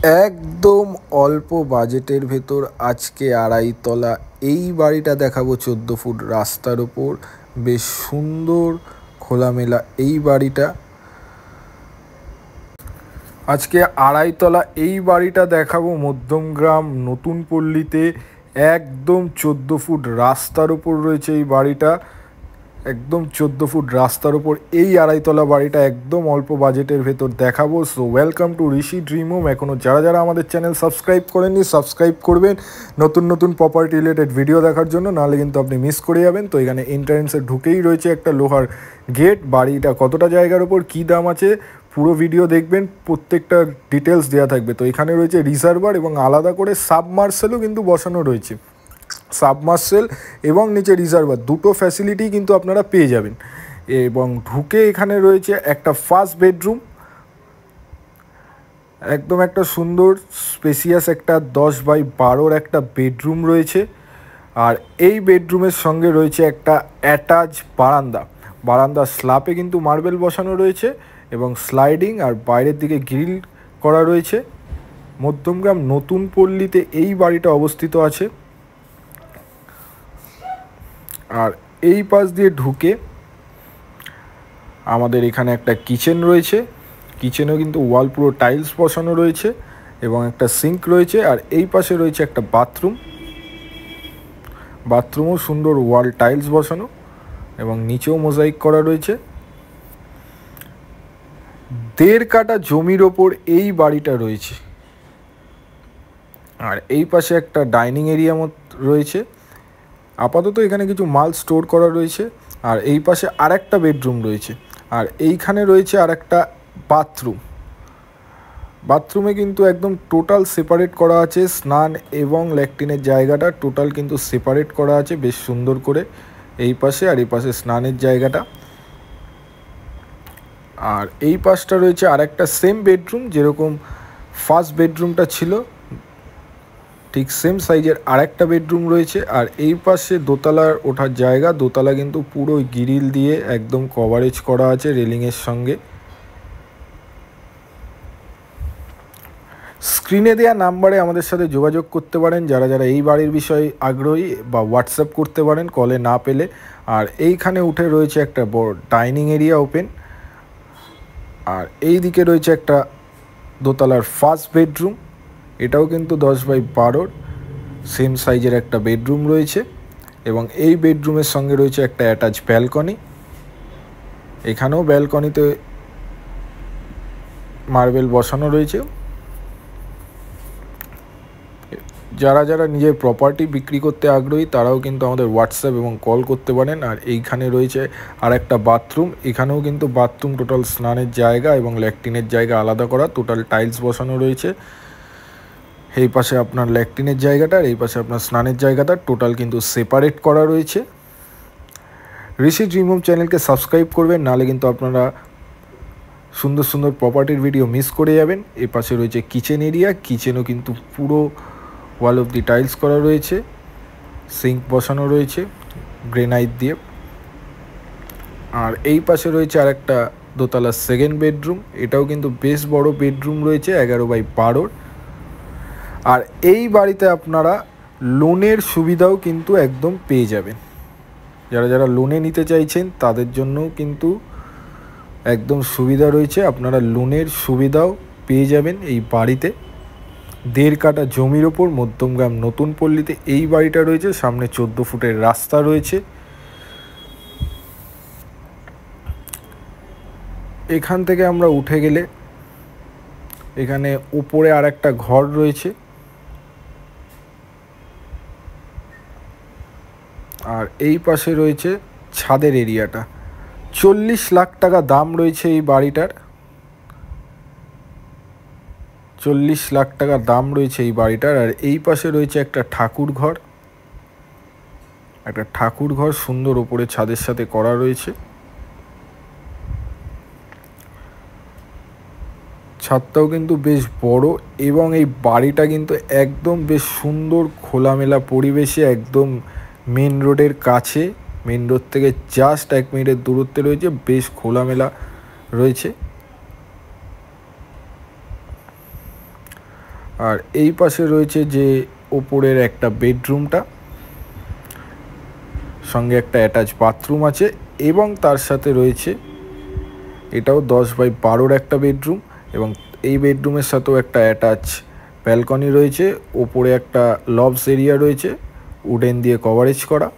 একদম অল্প বাজেটের ভেতর আজকে আড়াইতলা এই বাড়িটা দেখাবো 14 ফুট রাস্তার ওপর। বেশ সুন্দর খোলামেলা এই বাড়িটা। আজকে আড়াইতলা এই বাড়িটা দেখাবো মধ্যমগ্রাম নতুন পল্লীতে। একদম 14 ফুট রাস্তার ওপর রয়েছে এই বাড়িটা। একদম 14 ফুট রাস্তার ওপর এই আড়াইতলা বাড়িটা একদম অল্প বাজেটের ভেতর দেখাবো। So welcome to Rishi dream home. এখনও যারা যারা আমাদের চ্যানেল সাবস্ক্রাইব করেননি সাবস্ক্রাইব করবেন নতুন নতুন প্রপার্টি রিলেটেড ভিডিও দেখার জন্য, নাহলে কিন্তু আপনি মিস করে যাবেন। তো এখানে এন্ট্রান্সে ঢুকেই রয়েছে একটা লোহার গেট। বাড়িটা কতটা জায়গার ওপর কী দাম আছে পুরো ভিডিও দেখবেন, প্রত্যেকটা ডিটেলস দেওয়া থাকবে। তো এখানে রয়েছে রিজার্ভার এবং আলাদা করে সাবমার্সেলও কিন্তু বসানো রয়েছে। সাবমার্সেল এবং নিচে রিজার্ভার দুটো ফ্যাসিলিটি কিন্তু আপনারা পেয়ে যাবেন। এবং ঢুকে এখানে রয়েছে একটা ফার্স্ট বেডরুম, একদম একটা সুন্দর স্পেসিয়াস একটা 10x12 একটা বেডরুম রয়েছে। আর এই বেডরুমের সঙ্গে রয়েছে একটা অ্যাটাচ বারান্দার স্ল্যাপে কিন্তু মার্বেল বসানো রয়েছে এবং স্লাইডিং আর বাইরের দিকে গ্রিল করা রয়েছে। মধ্যমগ্রাম নতুন পল্লীতে এই বাড়িটা অবস্থিত আছে। আর এই পাশ দিয়ে ঢুকে আমাদের এখানে একটা কিচেন রয়েছে। কিচেনেও কিন্তু ওয়াল পুরো টাইলস বসানো রয়েছে এবং একটা সিঙ্ক রয়েছে। আর এই পাশে রয়েছে একটা বাথরুমও সুন্দর ওয়াল টাইলস বসানো এবং নিচেও মোজাইক করা রয়েছে। 1.5 কাঠা জমির ওপর এই বাড়িটা রয়েছে। আর এই পাশে একটা ডাইনিং এরিয়া রয়েছে। আপাতত এখানে কিছু মাল স্টোর করা রয়েছে। আর এই পাশে আরেকটা বেডরুম রয়েছে। আর এইখানে রয়েছে আরেকটা বাথরুমে কিন্তু একদম টোটাল সেপারেট করা আছে। স্নান এবং ল্যাট্রিনের জায়গাটা টোটাল কিন্তু সেপারেট করা আছে বেশ সুন্দর করে। এই পাশে আর এই পাশে স্নানের জায়গাটা। আর এই পাশটা রয়েছে আরেকটা সেম বেডরুম, যেরকম ফার্স্ট বেডরুমটা ছিল ঠিক সেম সাইজের আরেকটা বেডরুম রয়েছে। আর এই পাশে দোতলার ওঠার জায়গা। দোতলা কিন্তু পুরো গ্রিল দিয়ে একদম কভারেজ করা আছে রেলিংয়ের সঙ্গে। স্ক্রিনে দেওয়া নাম্বারে আমাদের সাথে যোগাযোগ করতে পারেন যারা যারা এই বাড়ির বিষয়ে আগ্রহী, বা হোয়াটসঅ্যাপ করতে পারেন কলে না পেলে। আর এইখানে উঠে রয়েছে একটা বড় ডাইনিং এরিয়া ওপেন। আর এই দিকে রয়েছে একটা দোতলার ফার্স্ট বেডরুম। এটাও কিন্তু 10x12 সেম সাইজের একটা বেডরুম রয়েছে এবং এই বেডরুমের সঙ্গে রয়েছে একটা অ্যাটাচ ব্যালকনি। এখানেও ব্যালকনিতে মার্বেল বসানো রয়েছে। যারা যারা নিজের প্রপার্টি বিক্রি করতে আগ্রহী তারাও কিন্তু আমাদের হোয়াটসঅ্যাপ এবং কল করতে পারেন। আর এইখানে রয়েছে আর একটা বাথরুম। এখানেও কিন্তু বাথরুম টোটাল স্নানের জায়গা এবং ল্যাট্রিনের জায়গা আলাদা করা, টোটাল টাইলস বসানো রয়েছে। এই পাশে আপনার ল্যাট্রিনের জায়গাটা আর এই পাশে আপনার স্নানের জায়গাটা টোটাল কিন্তু সেপারেট করা রয়েছে। ঋষি ড্রিম হোম চ্যানেলকে সাবস্ক্রাইব করবেন, নাহলে কিন্তু আপনারা সুন্দর সুন্দর প্রপার্টির ভিডিও মিস করে যাবেন। এই পাশে রয়েছে কিচেন এরিয়া। কিচেনও কিন্তু পুরো ওয়াল অফ দি টাইলস করা রয়েছে, সিঙ্ক বসানো রয়েছে গ্রেনাইট দিয়ে। আর এই পাশে রয়েছে আরেকটা দোতলা সেকেন্ড বেডরুম। এটাও কিন্তু বেশ বড় বেডরুম রয়েছে 11x12। আর এই বাড়িতে আপনারা লোনের সুবিধাও কিন্তু একদম পেয়ে যাবেন। যারা যারা লোনে নিতে চাইছেন তাদের জন্যও কিন্তু একদম সুবিধা রয়েছে। আপনারা লোনের সুবিধাও পেয়ে যাবেন এই বাড়িতে। 1.5 কাঠা জমির ওপর মধ্যমগ্রাম নতুন পল্লীতে এই বাড়িটা রয়েছে। সামনে 14 ফুটের রাস্তা রয়েছে। এখান থেকে আমরা উঠে গেলে এখানে উপরে আর একটা ঘর রয়েছে। আর এই পাশে রয়েছে ছাদের এরিয়াটা। 40 লাখ টাকা দাম রয়েছে এই বাড়িটার। 40 লাখ টাকা দাম রয়েছে এই বাড়িটার। আর এই পাশে রয়েছে একটা ঠাকুর ঘর সুন্দর ওপরে ছাদের সাথে করা রয়েছে। ছাদটাও কিন্তু বেশ বড় এবং এই বাড়িটা কিন্তু একদম বেশ সুন্দর খোলামেলা পরিবেশে, একদম মেন রোডের কাছে। মেন রোড থেকে জাস্ট 1 মিনিটের দূরত্বে রয়েছে, বেশ খোলামেলা রয়েছে। আর এই পাশে রয়েছে যে ওপরের একটা বেডরুমটা, সঙ্গে একটা অ্যাটাচ বাথরুম আছে এবং তার সাথে রয়েছে এটাও 10x12 একটা বেডরুম এবং এই বেডরুমের সাথেও একটা অ্যাটাচ ব্যালকনি রয়েছে। ওপরে একটা লবস এরিয়া রয়েছে উডেন দিয়ে কভারেজ করা।